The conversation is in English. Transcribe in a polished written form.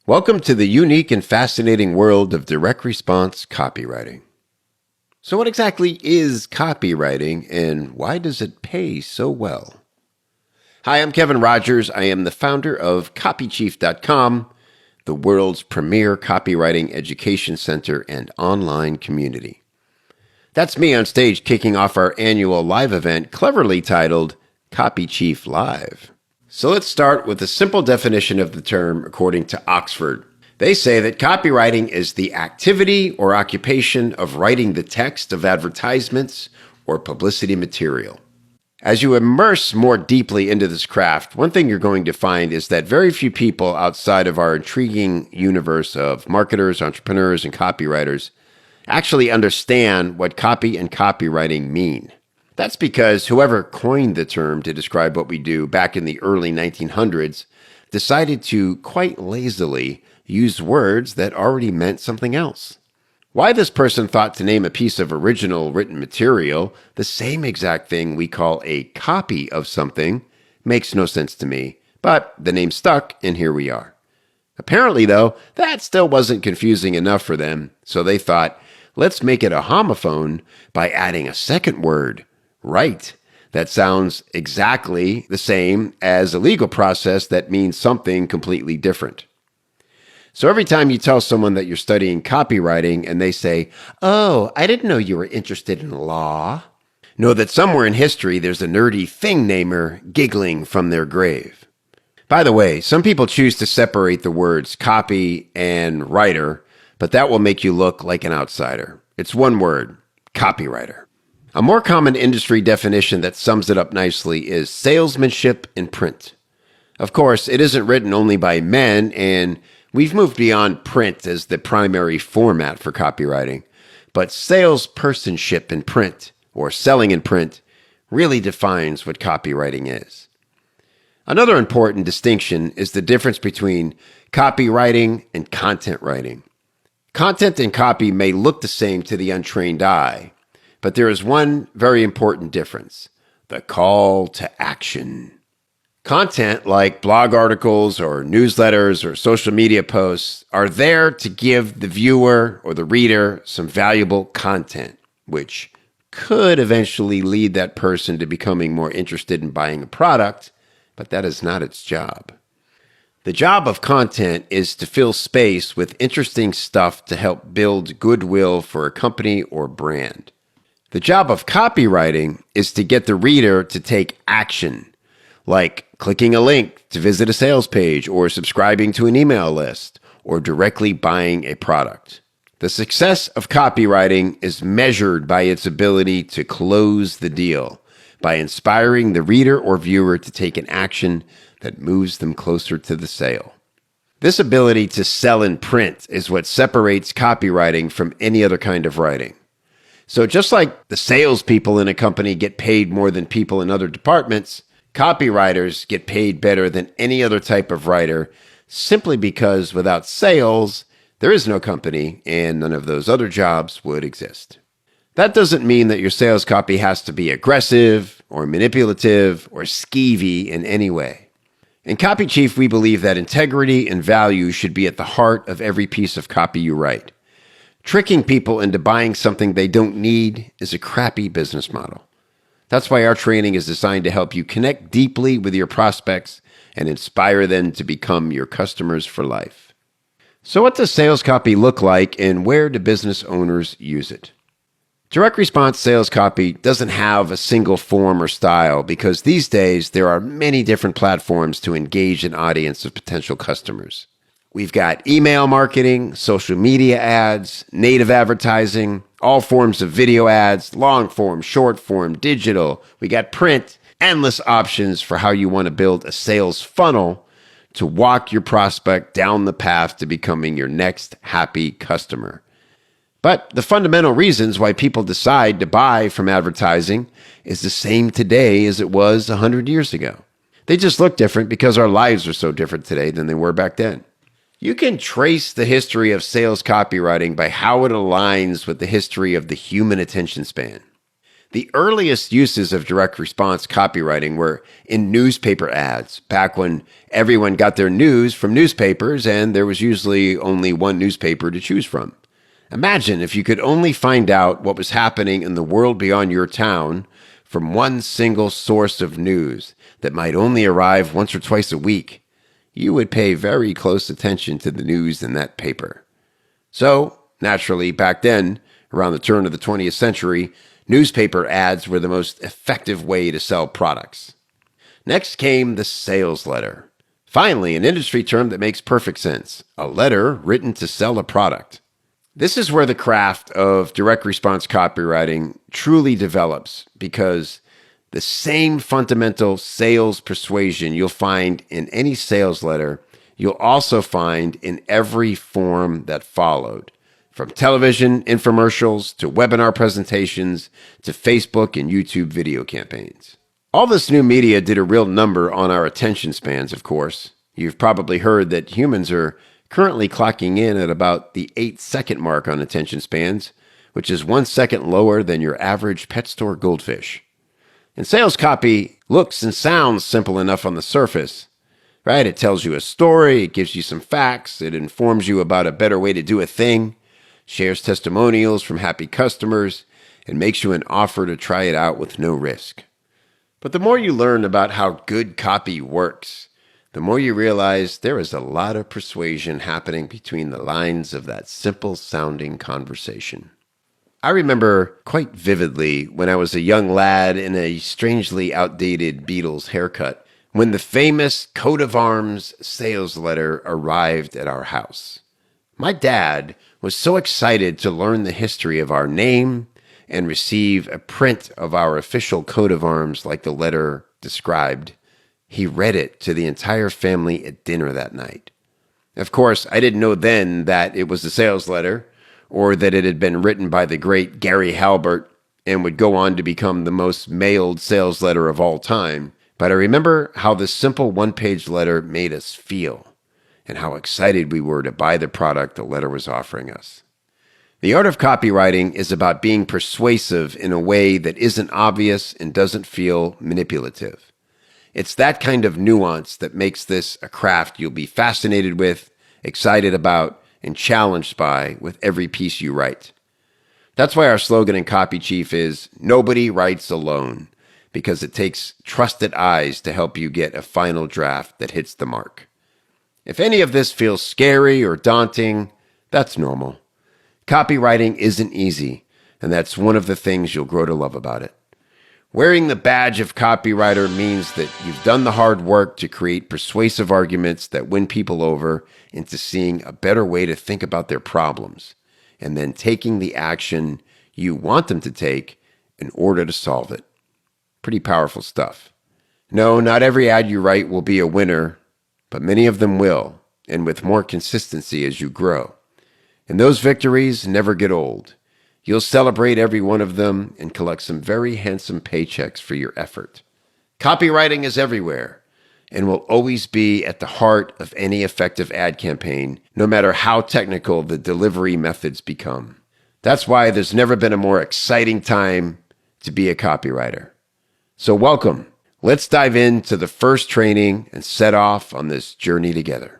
Welcome to the unique and fascinating world of direct response copywriting. So what exactly is copywriting and why does it pay so well? Hi, I'm Kevin Rogers. I am the founder of copychief.com, the world's premier copywriting education center and online community. That's me on stage kicking off our annual live event cleverly titled Copy Chief Live. So let's start with a simple definition of the term according to Oxford. They say that copywriting is the activity or occupation of writing the text of advertisements or publicity material. As you immerse more deeply into this craft, one thing you're going to find is that very few people outside of our intriguing universe of marketers, entrepreneurs, and copywriters actually understand what copy and copywriting mean. That's because whoever coined the term to describe what we do back in the early 1900s decided to quite lazily use words that already meant something else. Why this person thought to name a piece of original written material the same exact thing we call a copy of something makes no sense to me, but the name stuck and here we are. Apparently, though, that still wasn't confusing enough for them, so they thought, let's make it a homophone by adding a second word. Right. That sounds exactly the same as a legal process that means something completely different. So every time you tell someone that you're studying copywriting and they say, "Oh, I didn't know you were interested in law," know that somewhere in history there's a nerdy thing namer giggling from their grave. By the way, some people choose to separate the words copy and writer, but that will make you look like an outsider. It's one word, copywriter. A more common industry definition that sums it up nicely is salesmanship in print. Of course, it isn't written only by men, and we've moved beyond print as the primary format for copywriting. But salespersonship in print, or selling in print, really defines what copywriting is. Another important distinction is the difference between copywriting and content writing. Content and copy may look the same to the untrained eye, but there is one very important difference: the call to action. Content like blog articles or newsletters or social media posts are there to give the viewer or the reader some valuable content, which could eventually lead that person to becoming more interested in buying a product, but that is not its job. The job of content is to fill space with interesting stuff to help build goodwill for a company or brand. The job of copywriting is to get the reader to take action, like clicking a link to visit a sales page or subscribing to an email list or directly buying a product. The success of copywriting is measured by its ability to close the deal, by inspiring the reader or viewer to take an action that moves them closer to the sale. This ability to sell in print is what separates copywriting from any other kind of writing. So just like the salespeople in a company get paid more than people in other departments, copywriters get paid better than any other type of writer simply because without sales, there is no company and none of those other jobs would exist. That doesn't mean that your sales copy has to be aggressive or manipulative or skeevy in any way. In Copy Chief, we believe that integrity and value should be at the heart of every piece of copy you write. Tricking people into buying something they don't need is a crappy business model. That's why our training is designed to help you connect deeply with your prospects and inspire them to become your customers for life. So what does sales copy look like and where do business owners use it? Direct response sales copy doesn't have a single form or style because these days there are many different platforms to engage an audience of potential customers. We've got email marketing, social media ads, native advertising, all forms of video ads, long form, short form, digital. We got print, endless options for how you want to build a sales funnel to walk your prospect down the path to becoming your next happy customer. But the fundamental reasons why people decide to buy from advertising is the same today as it was 100 years ago. They just look different because our lives are so different today than they were back then. You can trace the history of sales copywriting by how it aligns with the history of the human attention span. The earliest uses of direct response copywriting were in newspaper ads, back when everyone got their news from newspapers and there was usually only one newspaper to choose from. Imagine if you could only find out what was happening in the world beyond your town from one single source of news that might only arrive once or twice a week. You would pay very close attention to the news in that paper. So, naturally, back then, around the turn of the 20th century, newspaper ads were the most effective way to sell products. Next came the sales letter. Finally, an industry term that makes perfect sense. A letter written to sell a product. This is where the craft of direct response copywriting truly develops, because the same fundamental sales persuasion you'll find in any sales letter, you'll also find in every form that followed. From television infomercials to webinar presentations to Facebook and YouTube video campaigns. All this new media did a real number on our attention spans, of course. You've probably heard that humans are currently clocking in at about the 8-second mark on attention spans, which is 1 second lower than your average pet store goldfish. And sales copy looks and sounds simple enough on the surface, right? It tells you a story, it gives you some facts, it informs you about a better way to do a thing, shares testimonials from happy customers, and makes you an offer to try it out with no risk. But the more you learn about how good copy works, the more you realize there is a lot of persuasion happening between the lines of that simple-sounding conversation. I remember quite vividly when I was a young lad in a strangely outdated Beatles haircut, when the famous coat of arms sales letter arrived at our house. My dad was so excited to learn the history of our name and receive a print of our official coat of arms like the letter described. He read it to the entire family at dinner that night. Of course, I didn't know then that it was a sales letter or that it had been written by the great Gary Halbert and would go on to become the most mailed sales letter of all time. But I remember how this simple one-page letter made us feel and how excited we were to buy the product the letter was offering us. The art of copywriting is about being persuasive in a way that isn't obvious and doesn't feel manipulative. It's that kind of nuance that makes this a craft you'll be fascinated with, excited about, and challenged by with every piece you write. That's why our slogan in Copy Chief is, "Nobody writes alone," because it takes trusted eyes to help you get a final draft that hits the mark. If any of this feels scary or daunting, that's normal. Copywriting isn't easy, and that's one of the things you'll grow to love about it. Wearing the badge of copywriter means that you've done the hard work to create persuasive arguments that win people over into seeing a better way to think about their problems, and then taking the action you want them to take in order to solve it. Pretty powerful stuff. No, not every ad you write will be a winner, but many of them will, and with more consistency as you grow. And those victories never get old. You'll celebrate every one of them and collect some very handsome paychecks for your effort. Copywriting is everywhere and will always be at the heart of any effective ad campaign, no matter how technical the delivery methods become. That's why there's never been a more exciting time to be a copywriter. So welcome. Let's dive into the first training and set off on this journey together.